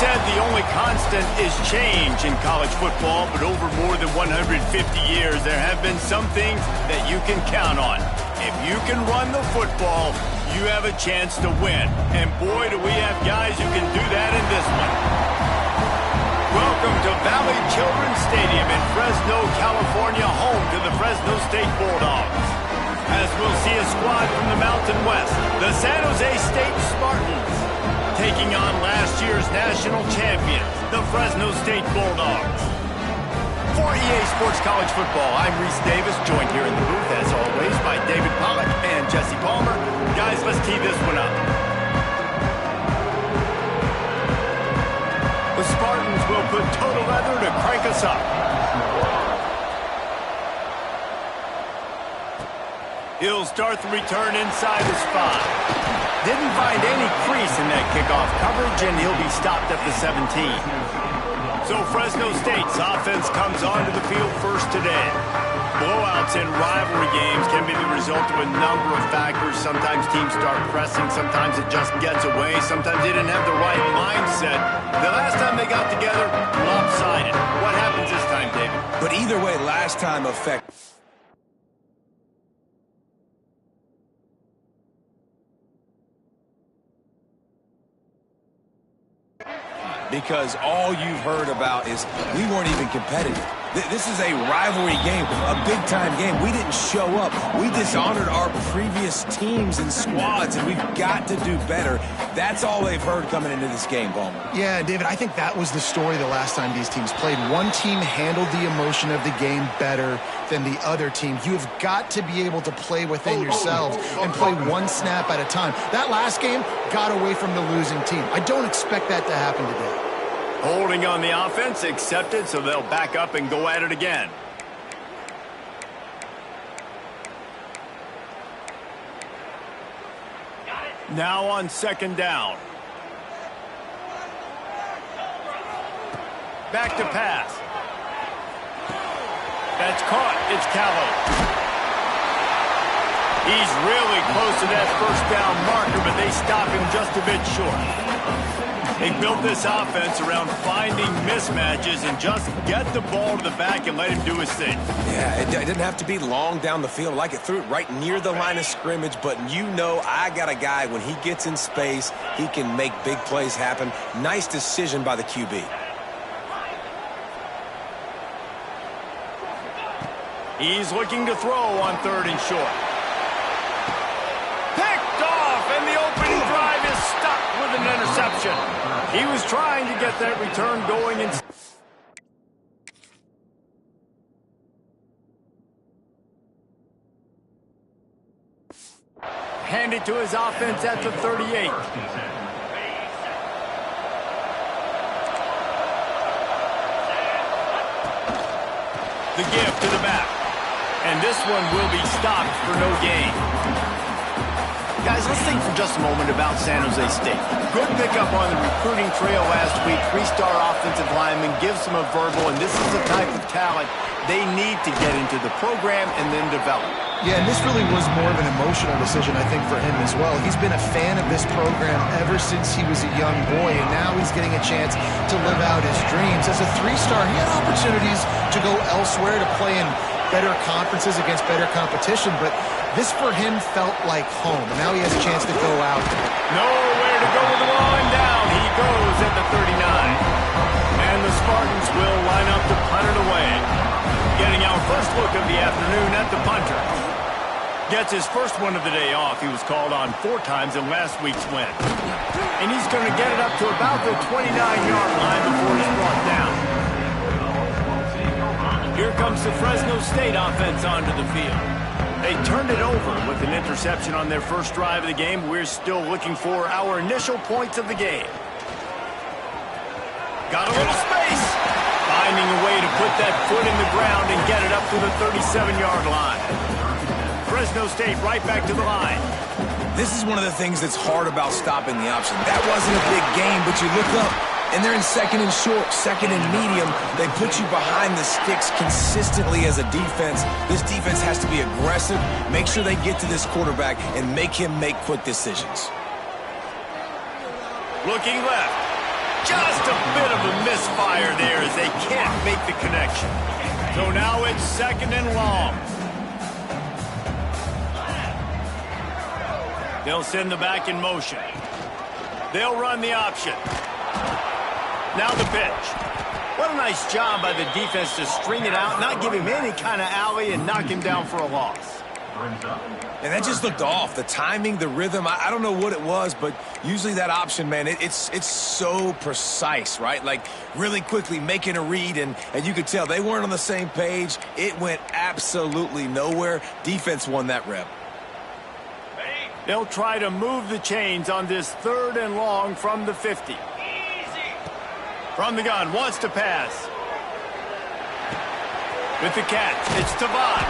said the only constant is change in college football, but over more than 150 years, there have been some things that you can count on. If you can run the football, you have a chance to win. And boy, do we have guys who can do that in this one. Welcome to Valley Children's Stadium in Fresno, California, home to the Fresno State Bulldogs. As we'll see a squad from the Mountain West, the San Jose State Spartans, taking on last year's national champions, the Fresno State Bulldogs. For EA Sports College Football, I'm Reese Davis, joined here in the booth, as always, by David Pollack and Jesse Palmer. Guys, let's tee this one up. The Spartans will put total leather to crank us up. He'll start the return inside his 5. Didn't find any crease in that kickoff coverage, and he'll be stopped at the 17. So Fresno State's offense comes onto the field first today. Blowouts in rivalry games can be the result of a number of factors. Sometimes teams start pressing, sometimes it just gets away, sometimes they didn't have the right mindset. The last time they got together, lopsided. What happens this time, David? But either way, last time affected. Because all you've heard about is we weren't even competitive. This is a rivalry game, a big-time game. We didn't show up. We dishonored our previous teams and squads, and we've got to do better. That's all they've heard coming into this game, Palmer. Yeah, David, I think that was the story the last time these teams played. One team handled the emotion of the game better than the other team. You have got to be able to play within yourselves and play one snap at a time. That last game got away from the losing team. I don't expect that to happen today. Holding on the offense, accepted, so they'll back up and go at it again. Now on second down. Back to pass. That's caught. It's Callow. He's really close to that first down marker, but they stop him just a bit short. They built this offense around finding mismatches and just get the ball to the back and let him do his thing. Yeah, it didn't have to be long down the field. Like it threw it right near the line of scrimmage, but you know I got a guy, when he gets in space, he can make big plays happen. Nice decision by the QB. He's looking to throw on third and short. Picked off, and the opening drive is stopped with an interception. He was trying to get that return going and hand it to his offense at the 38. The give to the back. And this one will be stopped for no gain. Guys, let's think for just a moment about San Jose State. Good pickup on the recruiting trail last week. 3-star offensive lineman gives them a verbal, and this is the type of talent they need to get into the program and then develop. Yeah, and this really was more of an emotional decision, I think, for him as well. He's been a fan of this program ever since he was a young boy, and now he's getting a chance to live out his dreams. As a 3-star, he had opportunities to go elsewhere to play in better conferences against better competition, but this for him felt like home. And now he has a chance to go out. Nowhere to go with the ball, and down he goes at the 39. And the Spartans will line up to punt it away. Getting our first look of the afternoon at the punter. Gets his first one of the day off. He was called on 4 times in last week's win. And he's going to get it up to about the 29-yard line before he's brought down. Here comes the Fresno State offense onto the field. They turned it over with an interception on their first drive of the game. We're still looking for our initial points of the game. Got a little space. Finding a way to put that foot in the ground and get it up to the 37-yard line. Fresno State right back to the line. This is one of the things that's hard about stopping the option. That wasn't a big game, but you look up, and they're in second and short, second and medium. They put you behind the sticks consistently as a defense. This defense has to be aggressive, make sure they get to this quarterback, and make him make quick decisions. Looking left. Just a bit of a misfire there as they can't make the connection. So now it's 2nd and long. They'll send the back in motion. They'll run the option. Now the pitch. What a nice job by the defense to string it out, not give him any kind of alley, and knock him down for a loss. And that just looked off. The timing, the rhythm, I don't know what it was, but usually that option, man, it's so precise, right? Like really quickly making a read, and you could tell they weren't on the same page. It went absolutely nowhere. Defense won that rep. They'll try to move the chains on this 3rd and long from the 50. From the gun, wants to pass. With the catch, it's Tavon.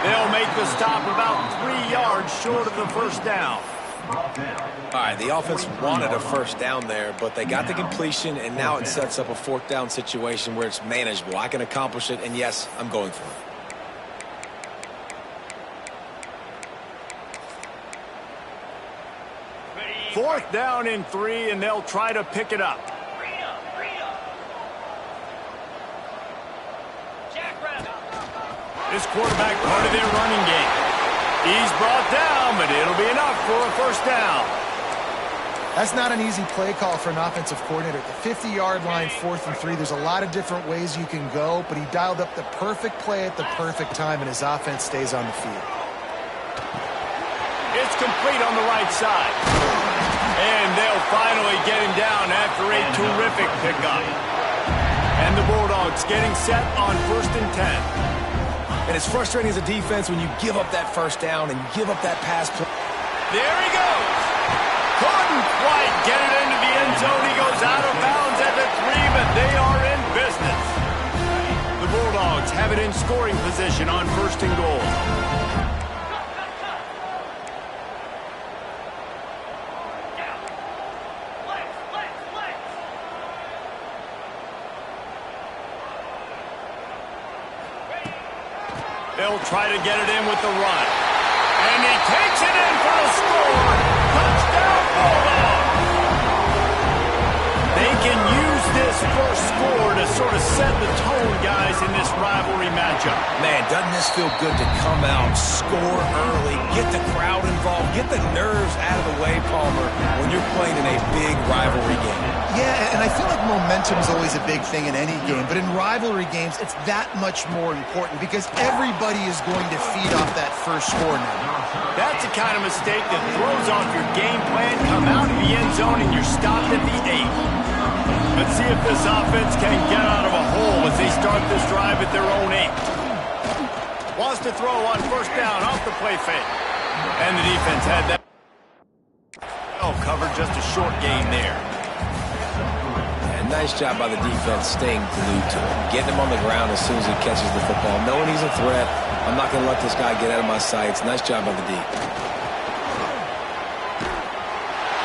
They'll make the stop about 3 yards short of the first down. All right, the offense wanted a first down there, but they got the completion, and now it sets up a 4th down situation where it's manageable. I can accomplish it, and yes, I'm going for it. 4th down and 3, and they'll try to pick it up. This quarterback part of their running game. He's brought down, but it'll be enough for a first down. That's not an easy play call for an offensive coordinator. The 50-yard line, 4th and 3, there's a lot of different ways you can go, but he dialed up the perfect play at the perfect time, and his offense stays on the field. It's complete on the right side. And they'll finally get him down after a terrific pickup. And the Bulldogs getting set on 1st and 10. And it's frustrating as a defense when you give up that first down and you give up that pass play. There he goes. Couldn't quite get it into the end zone. He goes out of bounds at the 3, but they are in business. The Bulldogs have it in scoring position on 1st and goal. They'll try to get it in with the run. And he takes it in for the score. Touchdown, Bulldogs! They can use this first score to sort of set the tone, guys, in this rivalry matchup. Man, doesn't this feel good to come out, score early, get the crowd involved, get the nerves out of the way, Palmer, when you're playing in a big rivalry game. Yeah, and I feel like momentum is always a big thing in any game, but in rivalry games, it's that much more important because everybody is going to feed off that first score now. That's the kind of mistake that throws off your game plan. Come out of the end zone and you're stopped at the 8. Let's see if this offense can get out of a hole as they start this drive at their own 8. Wants to throw on 1st down off the play fake. And the defense had that. Oh, covered just a short gain there. Nice job by the defense staying glued to him, getting him on the ground as soon as he catches the football, knowing he's a threat. I'm not going to let this guy get out of my sights. Nice job by the D.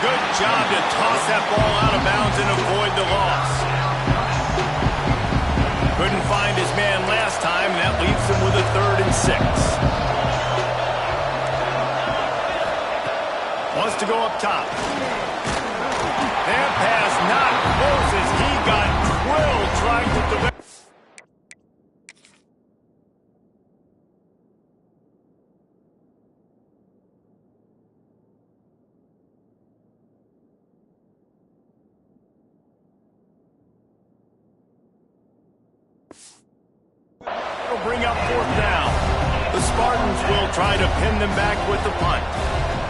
Good job to toss that ball out of bounds and avoid the loss. Couldn't find his man last time, and that leaves him with a 3rd and 6. Wants to go up top. That pass not close as he got drilled trying to develop. It'll bring up 4th down. The Spartans will try to pin them back with the punt.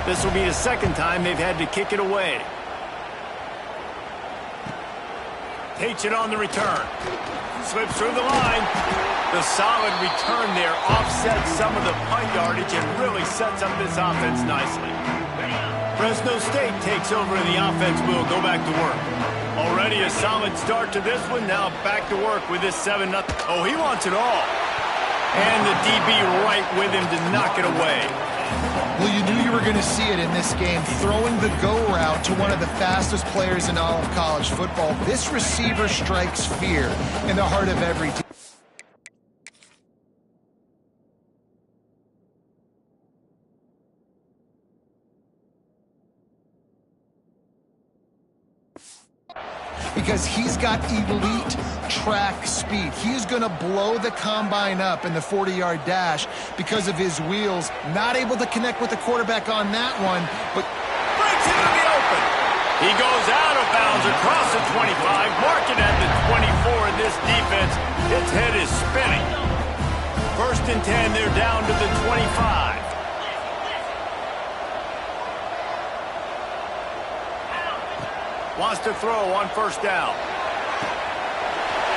This will be the 2nd time they've had to kick it away. Takes it on the return. Slips through the line. The solid return there offsets some of the punt yardage and really sets up this offense nicely. Fresno State takes over and the offense will go back to work. Already a solid start to this one. Now back to work with this 7-0. Oh, he wants it all. And the DB right with him to knock it away. Well, you knew you were going to see it in this game, throwing the go route to one of the fastest players in all of college football. This receiver strikes fear in the heart of every team. because he's got elite track speed. He's going to blow the combine up in the 40-yard dash because of his wheels. Not able to connect with the quarterback on that one, but breaks into the open. He goes out of bounds across the 25, marking at the 24, and this defense, its head is spinning. 1st and 10, they're down to the 25. Wants to throw on 1st down.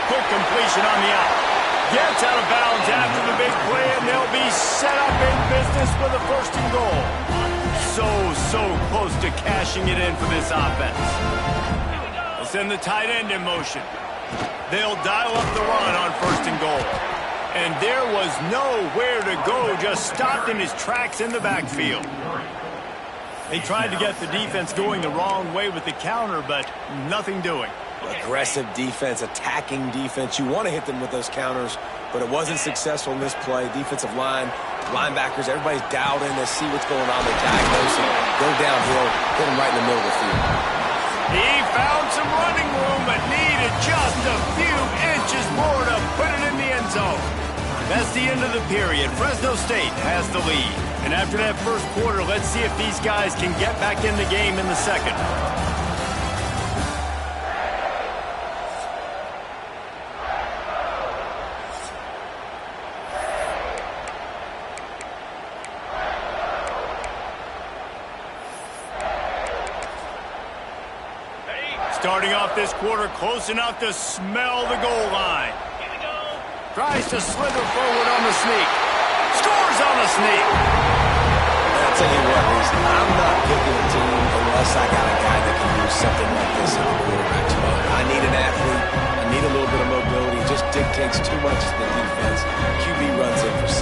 Quick completion on the out. Gets out of bounds after the big play, and they'll be set up in business with a 1st and goal. So close to cashing it in for this offense. They'll send the tight end in motion. They'll dial up the run on 1st and goal. And there was nowhere to go, just stopped in his tracks in the backfield. They tried to get the defense going the wrong way with the counter, but nothing doing. Aggressive defense, attacking defense. You want to hit them with those counters, but it wasn't successful in this play. Defensive line, linebackers, everybody's dialed in. They see what's going on. They diagnose it, go downhill, hit them right in the middle of the field. He found some running room, but needed just a few inches more to put it in the end zone. That's the end of the period. Fresno State has the lead. And after that 1st quarter, let's see if these guys can get back in the game in the 2nd. Starting off this quarter close enough to smell the goal line. Tries to slither forward on the sneak. Scores on the sneak. I'll tell you what, I'm not picking a team unless I got a guy that can do something like this in the quarterback spot. I need an athlete. I need a little bit of mobility. It just dictates too much to the defense. QB runs in for 6.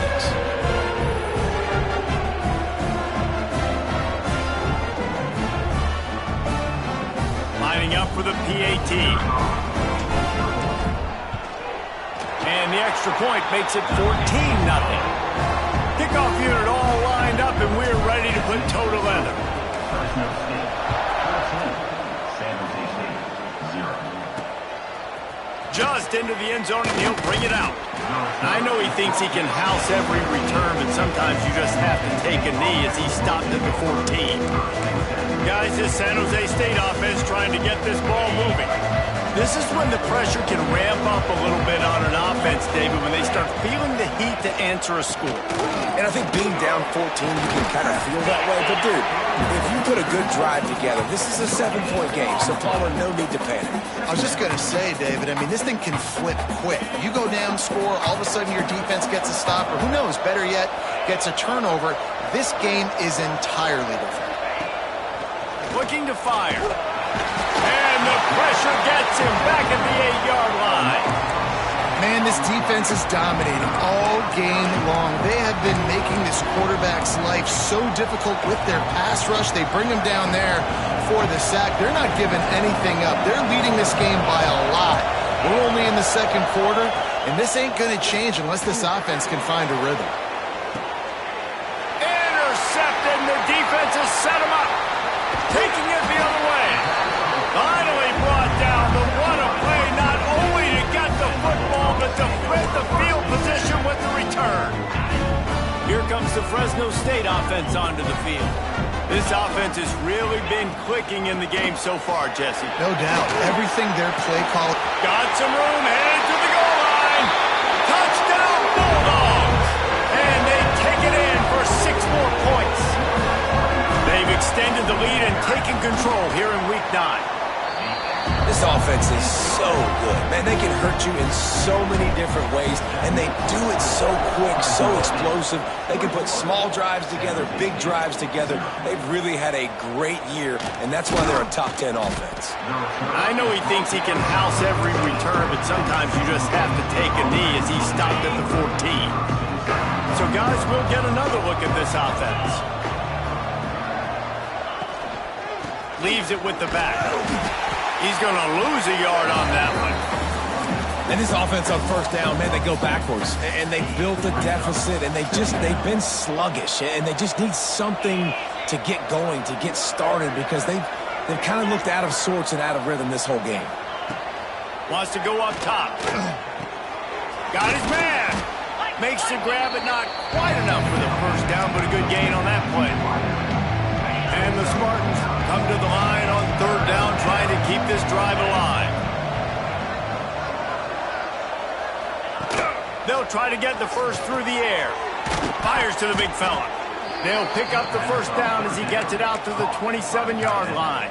Lining up for the PAT. And the extra point makes it 14-0. Kickoff unit all lined up, and we're ready to put toe together. Just into the end zone, and he'll bring it out. I know he thinks he can house every return, but sometimes you just have to take a knee as he stopped at the 14. Guys, this San Jose State offense trying to get this ball moving. This is when the pressure can ramp up a little bit on an offense, David, when they start feeling the heat to answer a score. And I think being down 14, you can kind of feel that way. But, dude, if you put a good drive together, this is a 7-point game, so Palmer, no need to panic. I was just going to say, David, I mean, this thing can flip quick. You go down, score, all of a sudden your defense gets a stop, or who knows, better yet, gets a turnover. This game is entirely different. Looking to fire. And the pressure gets him back at the 8-yard line. Man, this defense is dominating all game long. They have been making this quarterback's life so difficult with their pass rush. They bring him down there for the sack. They're not giving anything up. They're leading this game by a lot. We're only in the 2nd quarter, and this ain't going to change unless this offense can find a rhythm. Intercepted, and the defense has set him up. Taking it the other way. Finally brought down, but what a play, not only to get the football, but to flip the field position with the return. Here comes the Fresno State offense onto the field. This offense has really been clicking in the game so far, Jesse. No doubt. Everything their play call. Got some room, headed to the goal line. Touchdown, Bulldogs. And they take it in for 6 more points. They've extended the lead and taken control here in Week 9. This offense is so good. Man, they can hurt you in so many different ways, and they do it so quick, so explosive. They can put small drives together, big drives together. They've really had a great year, and that's why they're a top 10 offense. I know he thinks he can house every return, but sometimes you just have to take a knee as he stopped at the 14. So, guys, we'll get another look at this offense. Leaves it with the back. He's going to lose a yard on that one. And this offense on 1st down, man, they go backwards. And they built a deficit, and they've been sluggish. And they just need something to get going, to get started, because they've kind of looked out of sorts and out of rhythm this whole game. Wants to go up top. Got his man. Makes the grab, but not quite enough for the first down, but a good gain on that play. And the Spartans come to the line on third down, trying to keep this drive alive. They'll try to get the first through the air. Fires to the big fella. They'll pick up the first down as he gets it out to the 27-yard line.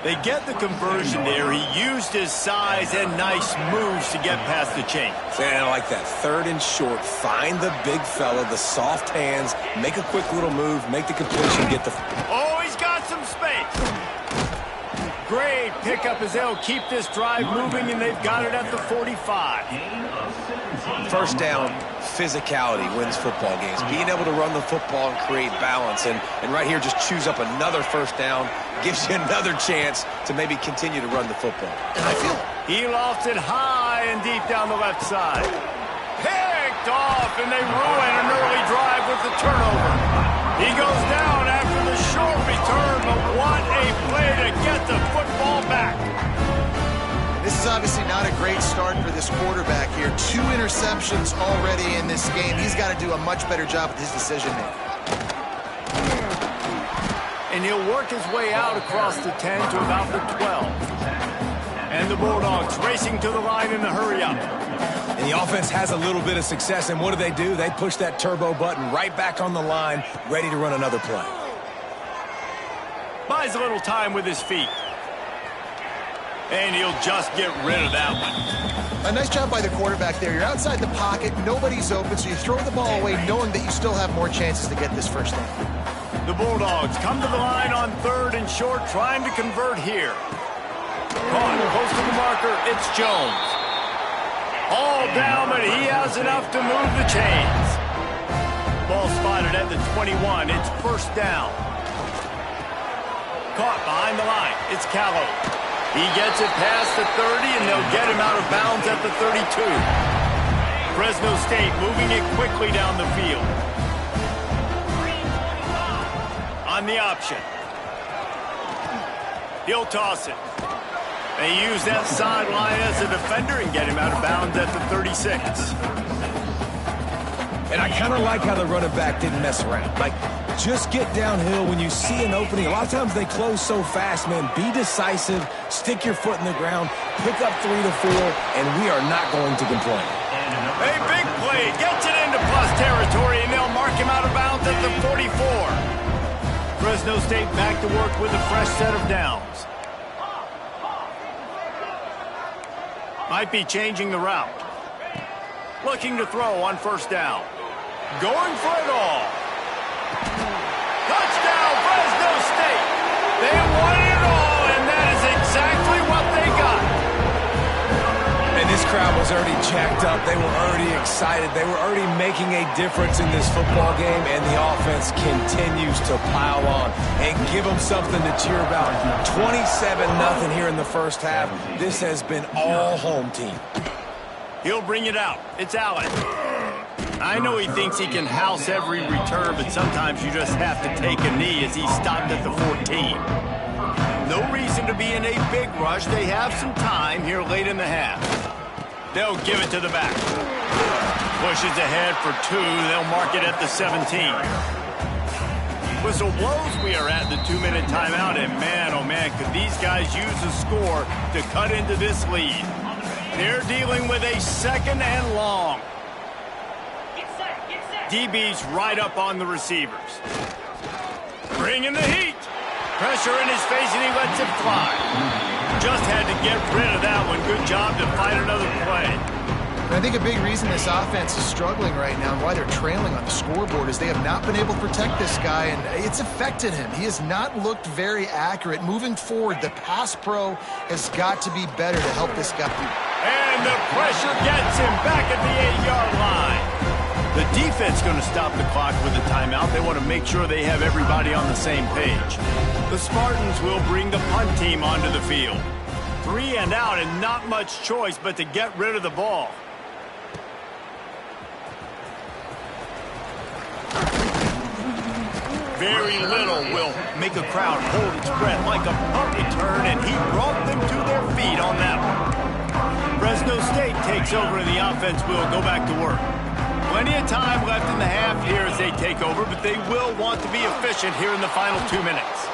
They get the conversion there. He used his size and nice moves to get past the chain. And I like that. Third and short. Find the big fella, the soft hands, make a quick little move, make the completion, get the... Oh, he's got some space. Great pickup as they'll keep this drive moving, and they've got it at the 45. First down, physicality wins football games. Being able to run the football and create balance. And right here, just choose up another first down. Gives you another chance to maybe continue to run the football. And I feel he lofts it high and deep down the left side. Picked off, and they ruin an early drive with the turnover. He goes down after the short return, but what a play to get the football back. This is obviously not a great start for this quarterback here. 2 interceptions already in this game. He's got to do a much better job with his decision-making. And he'll work his way out across the 10 to about the 12. And the Bulldogs racing to the line in the hurry-up. And the offense has a little bit of success, and what do? They push that turbo button right back on the line, ready to run another play. Buys a little time with his feet. And he'll just get rid of that one. A nice job by the quarterback there. You're outside the pocket, nobody's open, so you throw the ball away knowing that you still have more chances to get this first down. The Bulldogs come to the line on third and short, trying to convert here. Caught close to the marker, it's Jones. All down, but he has enough to move the chains. Ball spotted at the 21, it's first down. Caught behind the line, it's Callow. He gets it past the 30, and they'll get him out of bounds at the 32. Fresno State moving it quickly down the field. On the option. He'll toss it. They use that sideline as a defender and get him out of bounds at the 36. And I kind of like how the running back didn't mess around. Like, just get downhill when you see an opening. A lot of times they close so fast, man. Be decisive, stick your foot in the ground, pick up 3 to 4, and we are not going to complain. A big play, gets it into plus territory, and they'll mark him out of bounds at the 44. Fresno State back to work with a fresh set of downs. Might be changing the route. Looking to throw on first down. Going for it all. Touchdown, Fresno State. They won it all, and that is exactly what they got. And this crowd was already jacked up. They were already excited. They were already making a difference in this football game, and the offense continues to pile on and give them something to cheer about. 27-0 here in the first half. This has been all home team. He'll bring it out. It's Allen. I know he thinks he can house every return, but sometimes you just have to take a knee as he stopped at the 14. No reason to be in a big rush. They have some time here late in the half. They'll give it to the back. Pushes ahead for 2. They'll mark it at the 17. Whistle blows. We are at the 2-minute timeout, and man, oh man, could these guys use a score to cut into this lead. They're dealing with a second and long. DB's right up on the receivers. Bringing the heat. Pressure in his face, and he lets it fly. Just had to get rid of that one. Good job to find another play. I think a big reason this offense is struggling right now and why they're trailing on the scoreboard is they have not been able to protect this guy, and it's affected him. He has not looked very accurate. Moving forward, the pass pro has got to be better to help this guy. And the pressure gets him back at the 8-yard line. The defense going to stop the clock with a timeout. They want to make sure they have everybody on the same page. The Spartans will bring the punt team onto the field. 3 and out, and not much choice but to get rid of the ball. Very little will make a crowd hold its breath like a punt return, and he brought them to their feet on that one. Fresno State takes over, and the offense will go back to work. Plenty of time left in the half here as they take over, but they will want to be efficient here in the final 2 minutes.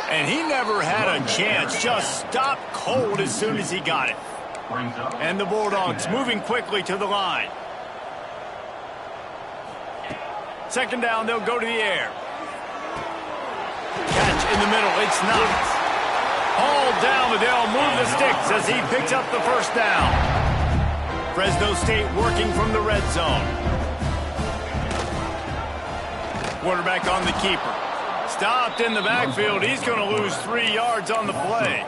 And he never had a chance, just stopped cold as soon as he got it. And the Bulldogs moving quickly to the line. Second down, they'll go to the air. Catch in the middle, it's Knox. All down, but they'll move the sticks as he picks up the first down. Fresno State working from the red zone. Quarterback on the keeper. Stopped in the backfield. He's going to lose 3 yards on the play.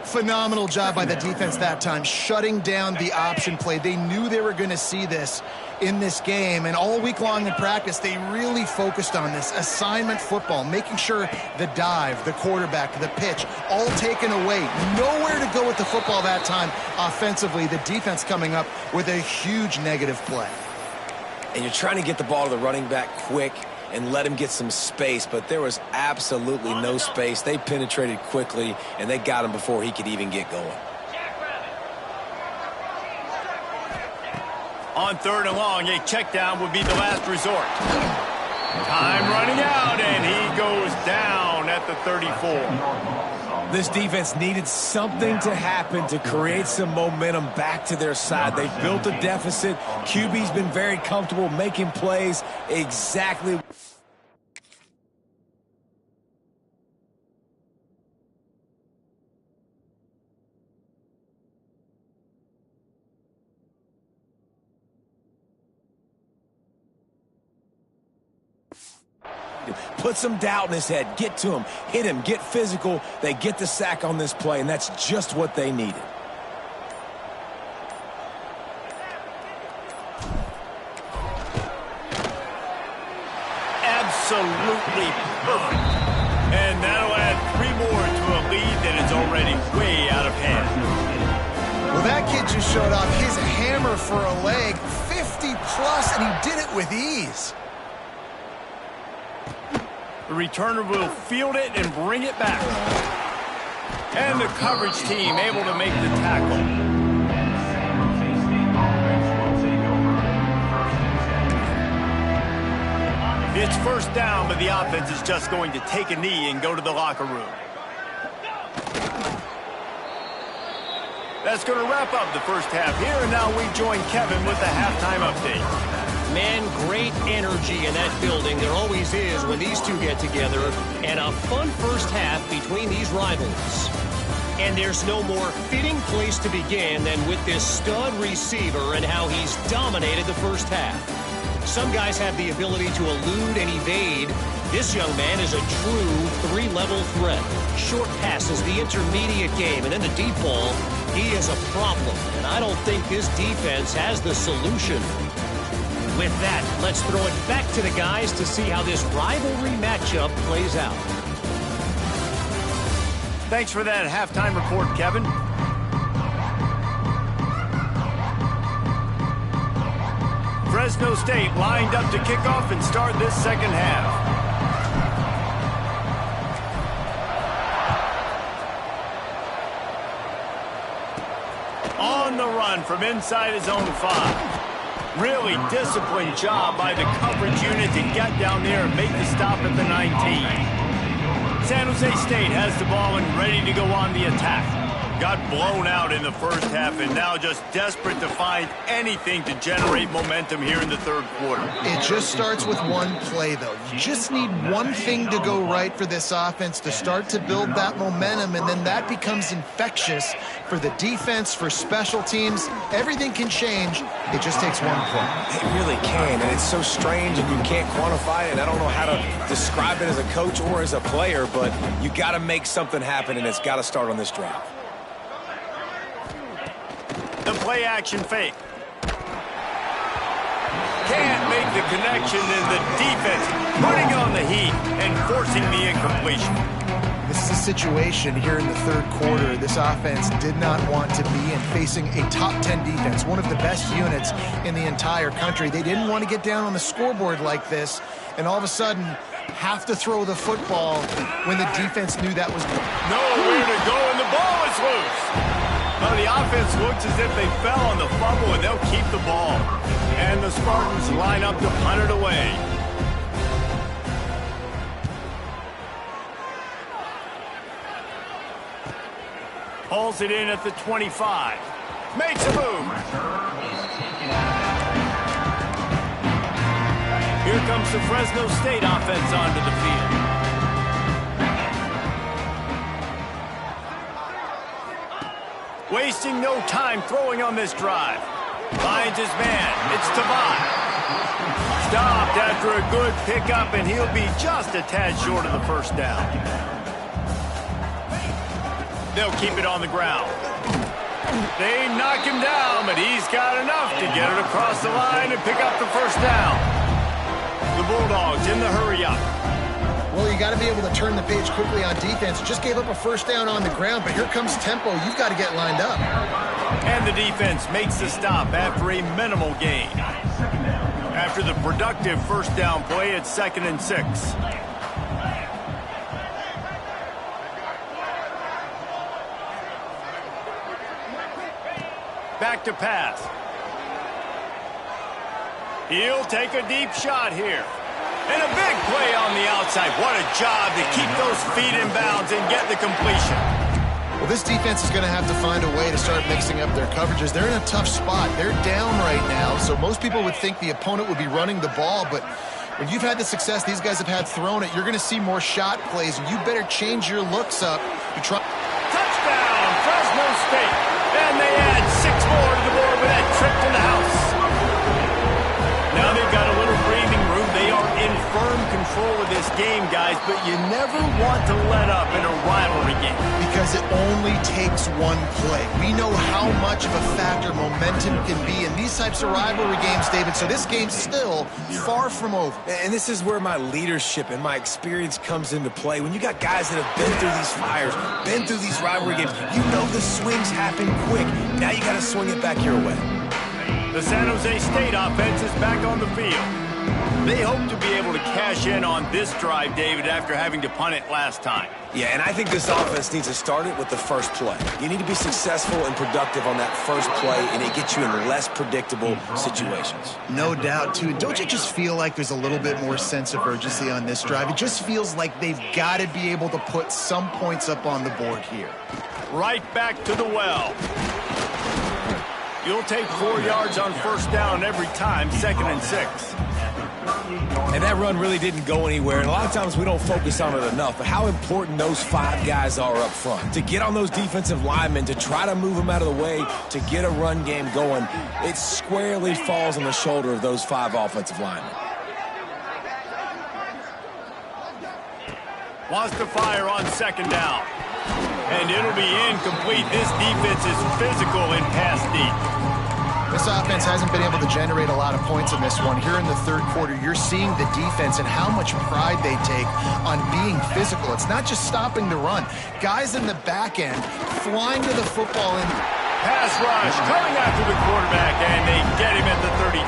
Phenomenal job by the defense that time, shutting down the option play. They knew they were going to see this in this game, and all week long in practice, they really focused on this assignment football, making sure the dive, the quarterback, the pitch, all taken away. Nowhere to go with the football that time offensively. The defense coming up with a huge negative play. And you're trying to get the ball to the running back quick and let him get some space, but there was absolutely no space. They penetrated quickly, and they got him before he could even get going. On third and long, a check down would be the last resort. Time running out, and he goes down at the 34. This defense needed something to happen to create some momentum back to their side. They built a deficit. QB's been very comfortable making plays exactly. Put some doubt in his head. Get to him. Hit him. Get physical. They get the sack on this play, and that's just what they needed. Absolutely perfect. And that'll add 3 more to a lead that is already way out of hand. Well, that kid just showed off his hammer for a leg, 50-plus, and he did it with ease. The returner will field it and bring it back. And the coverage team able to make the tackle. It's first down, but the offense is just going to take a knee and go to the locker room. That's going to wrap up the first half here, and now we join Kevin with the halftime update. Man, great energy in that building. There always is when these two get together. And a fun first half between these rivals. And there's no more fitting place to begin than with this stud receiver and how he's dominated the first half. Some guys have the ability to elude and evade. This young man is a true 3-level threat. Short passes, the intermediate game, and then the deep ball. He is a problem, and I don't think this defense has the solution. With that, let's throw it back to the guys to see how this rivalry matchup plays out. Thanks for that halftime report, Kevin. Fresno State lined up to kick off and start this second half. On the run from inside his own 5. Really disciplined job by the coverage unit to get down there and make the stop at the 19. San Jose State has the ball and ready to go on the attack. Got blown out in the first half and now just desperate to find anything to generate momentum here in the third quarter. It just starts with one play, though. You just need one thing to go right for this offense to start to build that momentum, and then that becomes infectious for the defense, for special teams. Everything can change. It just takes one play. It really can, and it's so strange and you can't quantify it. I don't know how to describe it as a coach or as a player, but you got to make something happen, and it's got to start on this drive. The play action fake. Can't make the connection, and the defense putting on the heat and forcing the incompletion. This is a situation here in the third quarter. This offense did not want to be in, facing a top 10 defense, one of the best units in the entire country. They didn't want to get down on the scoreboard like this, and all of a sudden, have to throw the football when the defense knew that was nowhere to go, and the ball is loose. Well, the offense looks as if they fell on the fumble, and they'll keep the ball. And the Spartans line up to punt it away. Hauls it in at the 25. Makes a move. Here comes the Fresno State offense onto the field. Wasting no time throwing on this drive. Finds his man. It's Tavai. Stopped after a good pickup, and he'll be just a tad short of the first down. They'll keep it on the ground. They knock him down, but he's got enough to get it across the line and pick up the first down. The Bulldogs in the hurry-up. Well, you got to be able to turn the page quickly on defense. Just gave up a first down on the ground, but here comes tempo. You've got to get lined up. And the defense makes the stop after a minimal gain. After the productive first down play, it's 2nd and 6. Back to pass. He'll take a deep shot here. And a big play on the outside. What a job to keep those feet in bounds and get the completion. Well, this defense is going to have to find a way to start mixing up their coverages. They're in a tough spot. They're down right now, so most people would think the opponent would be running the ball, but when you've had the success these guys have had throwing it, you're going to see more shot plays, and you better change your looks up to try. Touchdown, Fresno State. And they add 6 more to the board with that trip to the house. Now they've got a little breathing room. They are in firm control of this game, guys, but you never want to let up in a rivalry game. Because it only takes one play. We know how much of a factor momentum can be in these types of rivalry games, David, so this game's still far from over. And this is where my leadership and my experience comes into play. When you got guys that have been through these fires, been through these rivalry games, you know the swings happen quick. Now you got to swing it back your way. The San Jose State offense is back on the field. They hope to be able to cash in on this drive, David, after having to punt it last time. Yeah, and I think this offense needs to start it with the first play. You need to be successful and productive on that first play, and it gets you in less predictable situations. No doubt, too. Don't you just feel like there's a little bit more sense of urgency on this drive? It just feels like they've got to be able to put some points up on the board here. Right back to the well. You'll take 4 yards on first down every time, 2nd and 6. And that run really didn't go anywhere, and a lot of times we don't focus on it enough, but how important those 5 guys are up front. To get on those defensive linemen, to try to move them out of the way, to get a run game going, it squarely falls on the shoulder of those 5 offensive linemen. Wants to fire on 2nd down. And it'll be incomplete. This defense is physical in pass deep. This offense hasn't been able to generate a lot of points in this one. Here in the third quarter, you're seeing the defense and how much pride they take on being physical. It's not just stopping the run. Guys in the back end flying to the football and pass rush coming after the quarterback, and they get him at the 32.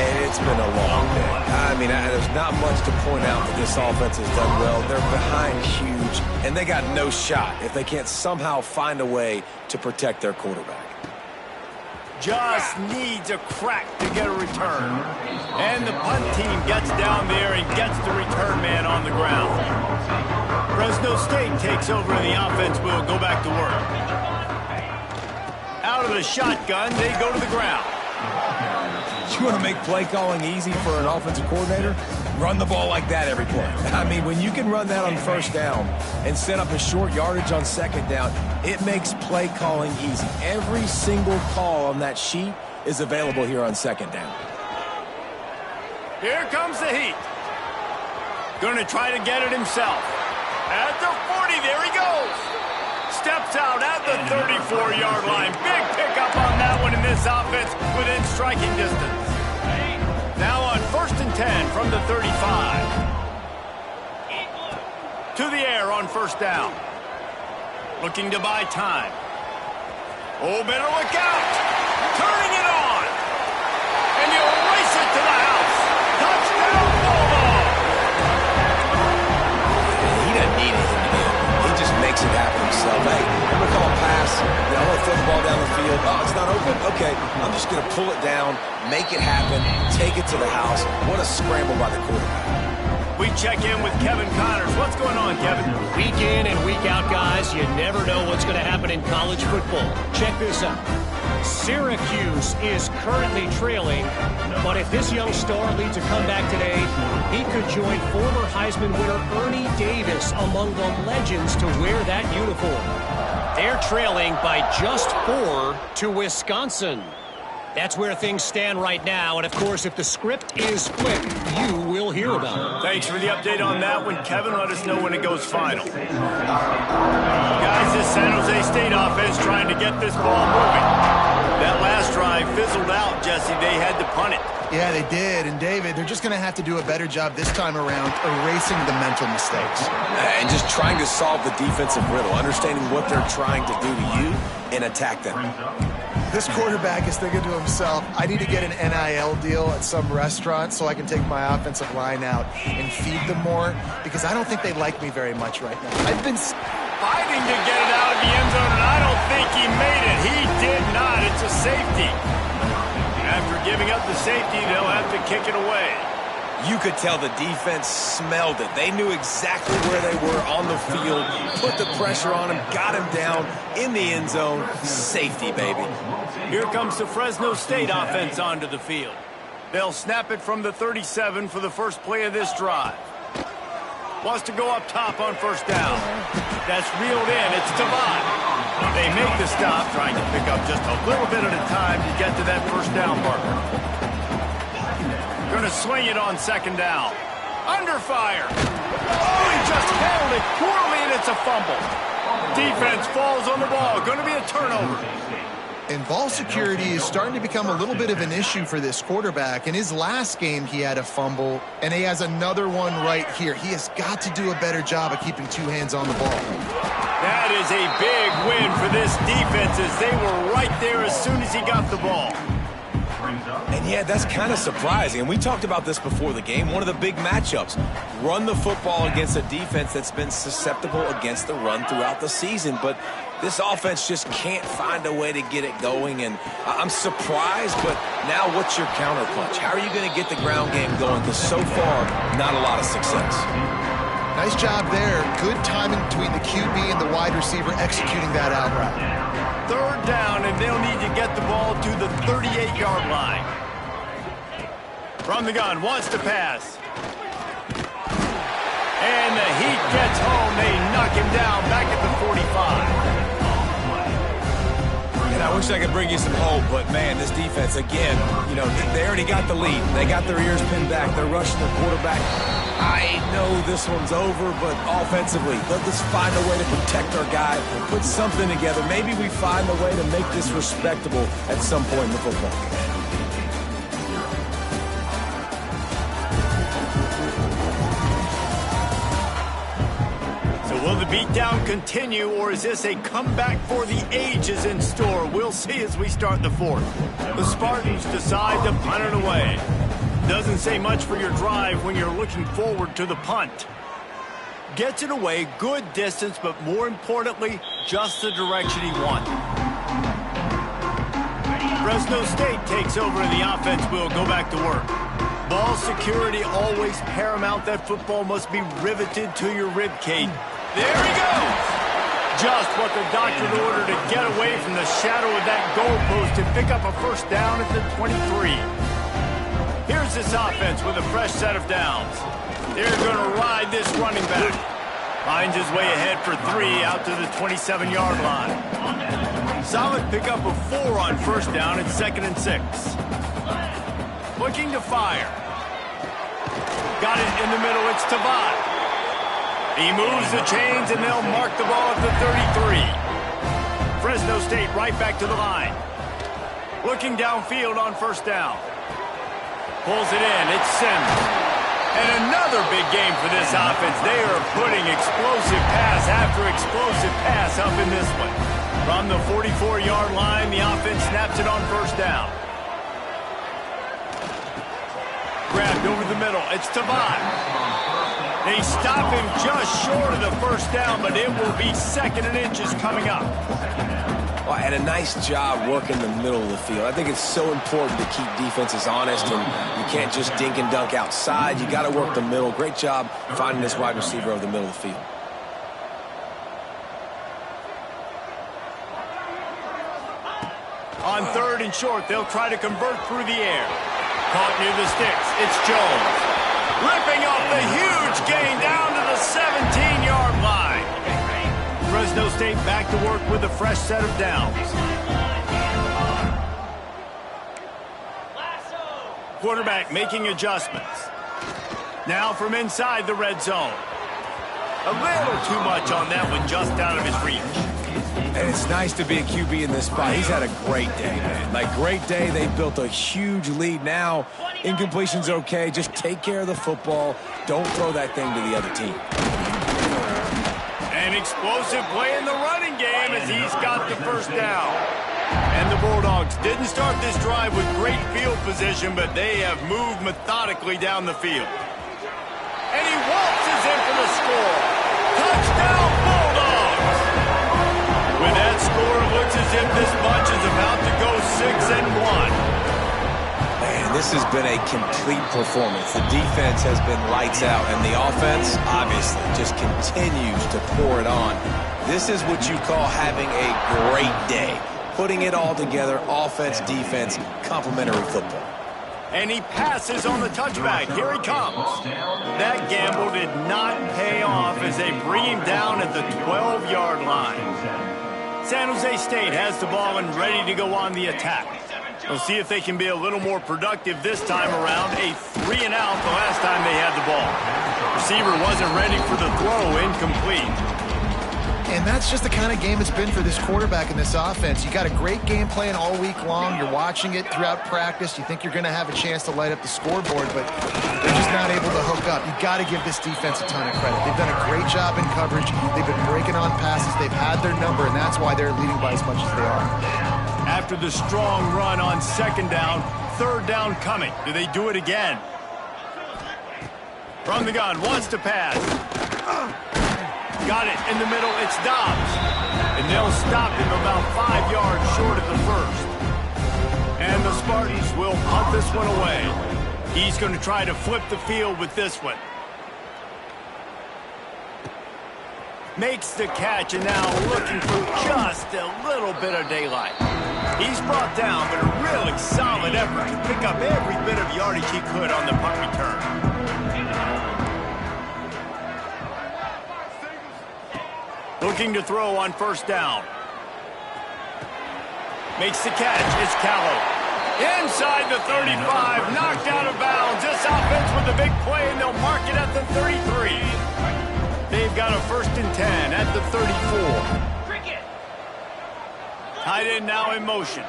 And it's been a long day. I mean, there's not much to point out that this offense has done well. They're behind huge, and they got no shot if they can't somehow find a way to protect their quarterback. Just needs a crack to get a return. And the punt team gets down there and gets the return man on the ground. Fresno State takes over and the offense will go back to work. Out of the shotgun, they go to the ground. You want to make play calling easy for an offensive coordinator? Run the ball like that every play. I mean, when you can run that on first down and set up a short yardage on 2nd down, it makes play calling easy. Every single call on that sheet is available here on 2nd down. Here comes the heat. Going to try to get it himself. At the 40, there he goes. Steps out at the 34-yard line. Big pickup on that one in this offense within striking distance. Now on 1st and 10 from the 35. To the air on first down. Looking to buy time. Oh, better look out. Turning it on. And you race it to the house. Touchdown, Bulldog. field. Oh, it's not open. Okay, I'm just going to pull it down, make it happen, take it to the house. What a scramble by the quarterback. We check in with Kevin Connors. What's going on, Kevin? Week in and week out, guys, you never know what's going to happen in college football. Check this out. Syracuse is currently trailing, but if this young star leads a comeback today, he could join former Heisman winner Ernie Davis among the legends to wear that uniform. They're trailing by just 4 to Wisconsin. That's where things stand right now, and of course, if the script is flipped, you will hear about it. Thanks for the update on that one, Kevin. Let us know when it goes final. Guys, this San Jose State offense trying to get this ball moving. That last drive fizzled out, Jesse. They had to punt it. Yeah, they did. And, David, they're just going to have to do a better job this time around erasing the mental mistakes. And just trying to solve the defensive riddle, understanding what they're trying to do to you and attack them. This quarterback is thinking to himself, I need to get an NIL deal at some restaurant so I can take my offensive line out and feed them more, because I don't think they like me very much right now. I've been fighting to get it out of the end zone, and I don't think he made it. He did not. It's a safety. After giving up the safety, they'll have to kick it away. You could tell the defense smelled it. They knew exactly where they were on the field, put the pressure on him, got him down in the end zone. Safety, baby. Here comes the Fresno State offense onto the field. They'll snap it from the 37 for the first play of this drive. Wants to go up top on first down. That's reeled in. It's Tavad. They make the stop, trying to pick up just a little bit at a time to get to that first down marker. Going to swing it on second down. Under fire. Oh, he just handled it poorly, and it's a fumble. Defense falls on the ball. Going to be a turnover. And ball security is starting to become a little bit of an issue for this quarterback. In his last game, he had a fumble, and he has another one right here. He has got to do a better job of keeping two hands on the ball. That is a big win for this defense, as they were right there as soon as he got the ball. And yeah, that's kind of surprising. And we talked about this before the game. One of the big matchups. Run the football against a defense that's been susceptible against the run throughout the season. But this offense just can't find a way to get it going. And I'm surprised, but now what's your counterpunch? How are you going to get the ground game going? Because so far, not a lot of success. Nice job there. Good timing between the QB and the wide receiver executing that out route. Third down, and they'll need to get the ball to the 38-yard line. From the gun, wants to pass. And the heat gets home. They knock him down back at the 45. And I wish I could bring you some hope, but, man, this defense, again, you know, they already got the lead. They got their ears pinned back. They're rushing their quarterback. I know this one's over, but offensively, let's find a way to protect our guy, put something together. Maybe we find a way to make this respectable at some point in the football game. So will the beatdown continue, or is this a comeback for the ages in store? We'll see as we start the fourth. The Spartans decide to punt it away. Doesn't say much for your drive when you're looking forward to the punt. Gets it away, good distance, but more importantly, just the direction he wanted. Fresno State takes over and the offense will go back to work. Ball security always paramount. That football must be riveted to your rib cage. There he goes! Just what the doctor ordered to get away from the shadow of that goalpost and pick up a first down at the 23. Here's this offense with a fresh set of downs. They're going to ride this running back. Finds his way ahead for 3 out to the 27-yard line. Solid pickup of 4 on first down at 2nd and 6. Looking to fire. Got it in the middle. It's Tavad. He moves the chains, and they'll mark the ball at the 33. Fresno State right back to the line. Looking downfield on first down. Pulls it in. It's Sims. And another big game for this offense. They are putting explosive pass after explosive pass up in this one. From the 44-yard line, the offense snaps it on first down. Grabbed over the middle. It's Tavad. They stop him just short of the first down, but it will be 2nd and inches coming up. Well, and a nice job working the middle of the field. I think it's so important to keep defenses honest, and you can't just dink and dunk outside. You got to work the middle. Great job finding this wide receiver over the middle of the field. On 3rd and short, they'll try to convert through the air. Caught near the sticks. It's Jones. Ripping off the huge gain down to the 17-yard line. Fresno State back to work with a fresh set of downs. Quarterback making adjustments. Now from inside the red zone. A little too much on that one, just out of his reach. And it's nice to be a QB in this spot. He's had a great day, man. Like, great day. They built a huge lead. Now, incompletion's okay. Just take care of the football. Don't throw that thing to the other team. An explosive play in the running game as he's got the first down. And the Bulldogs didn't start this drive with great field position, but they have moved methodically down the field. And he waltzes in for the score. Touchdown, Bulldogs! With that score, it looks as if this bunch is about to go 6-1. Man, this has been a complete performance. The defense has been lights out, and the offense, obviously, just continues to pour it on. This is what you call having a great day. Putting it all together, offense, defense, complementary football. And he passes on the touchback. Here he comes. That gamble did not pay off as they bring him down at the 12-yard line. San Jose State has the ball and ready to go on the attack. We'll see if they can be a little more productive this time around. A 3-and-out the last time they had the ball. Receiver wasn't ready for the throw, incomplete. And that's just the kind of game it's been for this quarterback in this offense. You got a great game plan all week long. You're watching it throughout practice. You think you're going to have a chance to light up the scoreboard, but they're just not able to hook up. You got to give this defense a ton of credit. They've done a great job in coverage. They've been breaking on passes. They've had their number, and that's why they're leading by as much as they are. After the strong run on 2nd down, 3rd down coming. Do they do it again? From the gun, wants to pass. Got it in the middle, it's Dobbs. And they'll stop him about 5 yards short of the first. And the Spartans will punt this one away. He's going to try to flip the field with this one. Makes the catch and now looking for just a little bit of daylight. He's brought down, but a really solid effort to pick up every bit of yardage he could on the punt return. Looking to throw on 1st down. Makes the catch. It's Callow. Inside the 35. Knocked out of bounds. This offense with a big play, and they'll mark it at the 33. They've got a 1st and 10 at the 34. Tight end now in motion.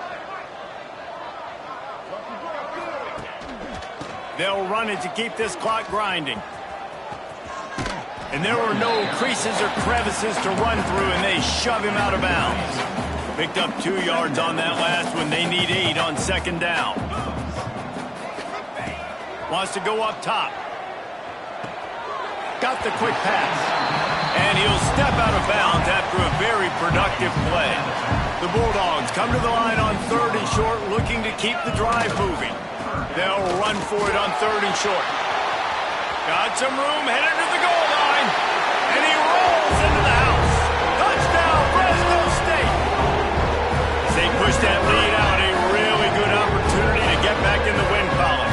They'll run it to keep this clock grinding. And there were no creases or crevices to run through, and they shove him out of bounds. Picked up 2 yards on that last one. They need 8 on 2nd down. Wants to go up top. Got the quick pass. And he'll step out of bounds after a very productive play. The Bulldogs come to the line on 3rd and short, looking to keep the drive moving. They'll run for it on 3rd and short. Got some room, headed to the goal line, and he rolls into the house. Touchdown, Fresno State. As they push that lead out, a really good opportunity to get back in the win column.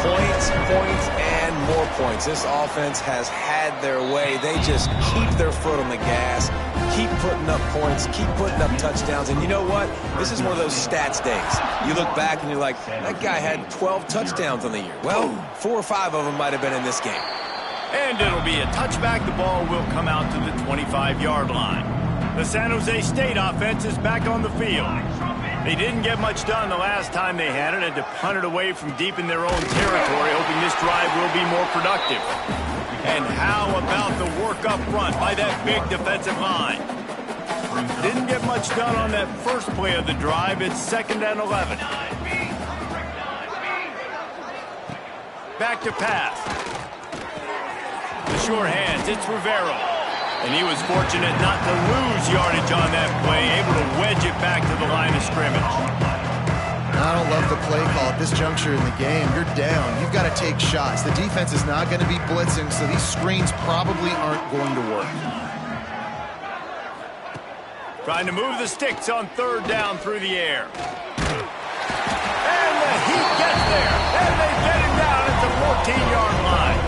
Points, points, and more points. This offense has had their way. They just keep their foot on the gas, keep putting up points, keep putting up touchdowns. And you know what? This is one of those stats days. You look back and you're like, that guy had 12 touchdowns on the year. Well, 4 or 5 of them might have been in this game. And it'll be a touchback. The ball will come out to the 25-yard line. The San Jose State offense is back on the field. They didn't get much done the last time they had it, had to punt it away from deep in their own territory, hoping this drive will be more productive. And how about the work up front by that big defensive line? Didn't get much done on that first play of the drive. It's 2nd and 11. Back to pass. The sure hands, it's Rivero. And he was fortunate not to lose yardage on that play, able to wedge it back to the line of scrimmage. I don't love the play call at this juncture in the game. You're down. You've got to take shots. The defense is not going to be blitzing, so these screens probably aren't going to work. Trying to move the sticks on third down through the air. And the Heat gets there. And they get him down at the 14-yard line.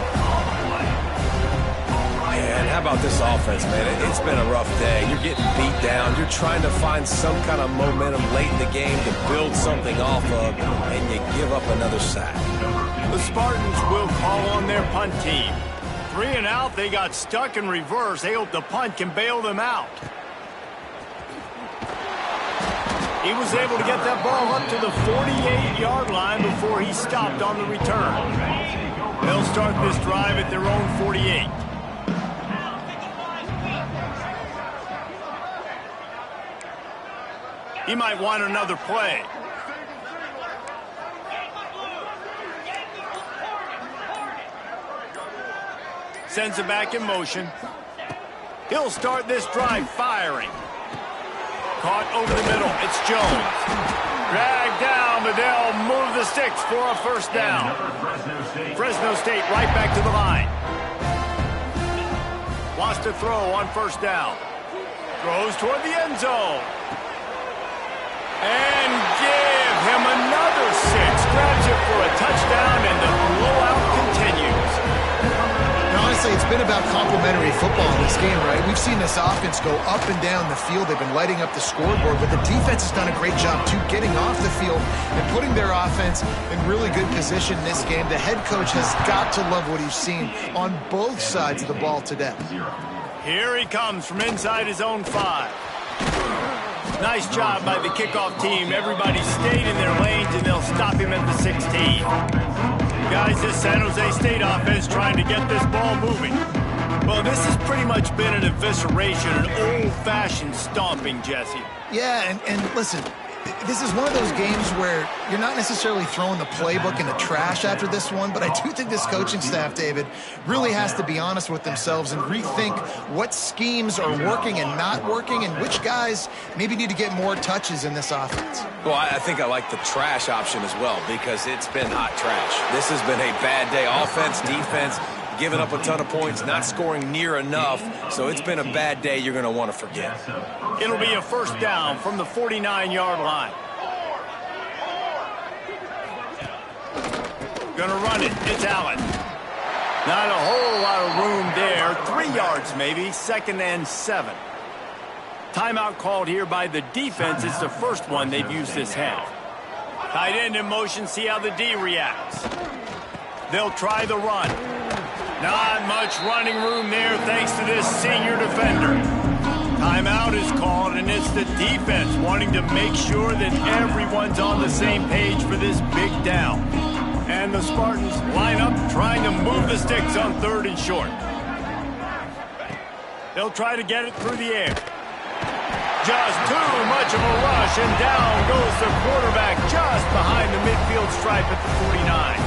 Man, how about this offense, man? It's been a rough day. You're getting beat down. You're trying to find some kind of momentum late in the game to build something off of, and you give up another sack. The Spartans will call on their punt team. 3 and out, they got stuck in reverse. They hope the punt can bail them out. He was able to get that ball up to the 48-yard line before he stopped on the return. They'll start this drive at their own 48. He might want another play. Sends it back in motion. He'll start this drive firing. Caught over the middle. It's Jones. Dragged down, but they'll move the sticks for a first down. Fresno State right back to the line. Lost a throw on first down. Throws toward the end zone. And give him another 6. Grabs it for a touchdown, and the blowout continues. Honestly, it's been about complementary football in this game, right? We've seen this offense go up and down the field. They've been lighting up the scoreboard, but the defense has done a great job, too, getting off the field and putting their offense in really good position in this game. The head coach has got to love what he's seen on both sides of the ball today. Here he comes from inside his own 5. Nice job by the kickoff team. Everybody stayed in their lanes, and they'll stop him at the 16. Guys, this San Jose State offense trying to get this ball moving. Well, this has pretty much been an evisceration, an old-fashioned stomping, Jesse. Yeah, and listen, this is one of those games where you're not necessarily throwing the playbook in the trash after this one, but I do think this coaching staff, David, really has to be honest with themselves and rethink what schemes are working and not working and which guys maybe need to get more touches in this offense. Well, I think I like the trash option as well because it's been hot trash. This has been a bad day. Offense, defense, giving up a ton of points, not scoring near enough. So it's been a bad day you're going to want to forget. It'll be a first down from the 49-yard line. Gonna run it. It's Allen. Not a whole lot of room there. 3 yards maybe. 2nd and 7. Timeout called here by the defense. It's the first one they've used this half. Tight end in motion. See how the D reacts. They'll try the run. Not much running room there thanks to this senior defender. Timeout is called, and it's the defense wanting to make sure that everyone's on the same page for this big down. And the Spartans line up trying to move the sticks on 3rd and short. They'll try to get it through the air. Just too much of a rush, and down goes the quarterback just behind the midfield stripe at the 49.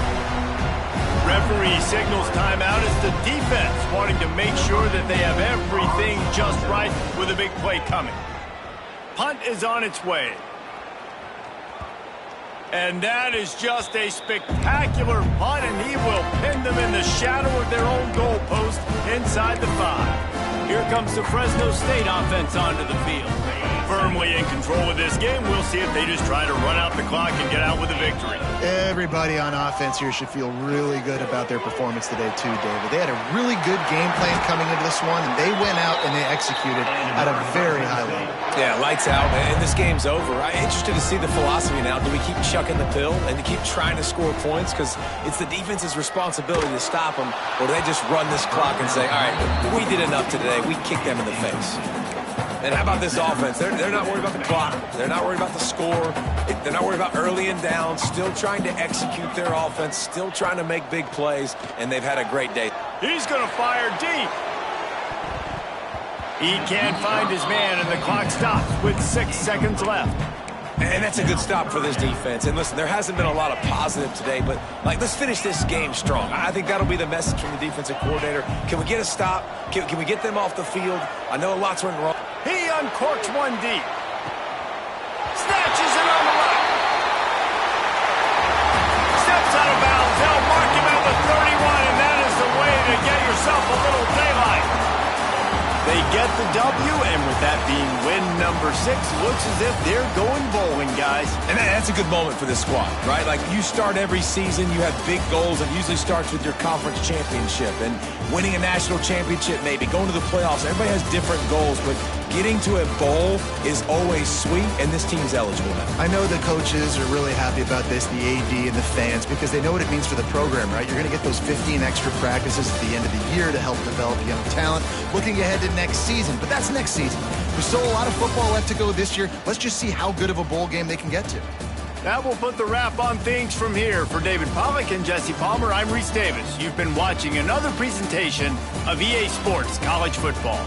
Referee signals timeout as the defense wanting to make sure that they have everything just right with a big play coming. Punt is on its way. And that is just a spectacular punt, and he will pin them in the shadow of their own goalpost inside the 5. Here comes the Fresno State offense onto the field. Firmly in control of this game. We'll see if they just try to run out the clock and get out with a victory. Everybody on offense here should feel really good about their performance today too, David. They had a really good game plan coming into this one, and they went out and they executed at a very high level. Yeah, lights out, and this game's over. I'm interested to see the philosophy now. Do we keep chucking the pill and keep trying to score points? Because it's the defense's responsibility to stop them, or do they just run this clock and say, all right, we did enough today. We kicked them in the face. And how about this offense? They're not worried about the clock. They're not worried about the score. They're not worried about early and down. Still trying to execute their offense. Still trying to make big plays. And they've had a great day. He's going to fire deep. He can't find his man, and the clock stops with 6 seconds left. And that's a good stop for this defense. And listen, there hasn't been a lot of positive today, but let's finish this game strong. I think that'll be the message from the defensive coordinator. Can we get a stop? Can we get them off the field? I know lots went wrong. He uncorks one deep. Snatches it on the right. Steps out of bounds. They'll mark him at the 31, and that is the way to get yourself a little daylight. They get the W, and with that being win number 6, looks as if they're going bowling, guys. And that's a good moment for this squad, right? Like, you start every season, you have big goals, and it usually starts with your conference championship and winning a national championship, maybe going to the playoffs. Everybody has different goals, but getting to a bowl is always sweet, and this team's eligible now. I know the coaches are really happy about this, the AD and the fans, because they know what it means for the program, right? You're going to get those 15 extra practices at the end of the year to help develop young talent. Looking ahead to next season, but that's next season. There's still a lot of football left to go this year. Let's just see how good of a bowl game they can get to. That will put the wrap on things from here. For David Pollack and Jesse Palmer, I'm Reese Davis. You've been watching another presentation of EA Sports College Football.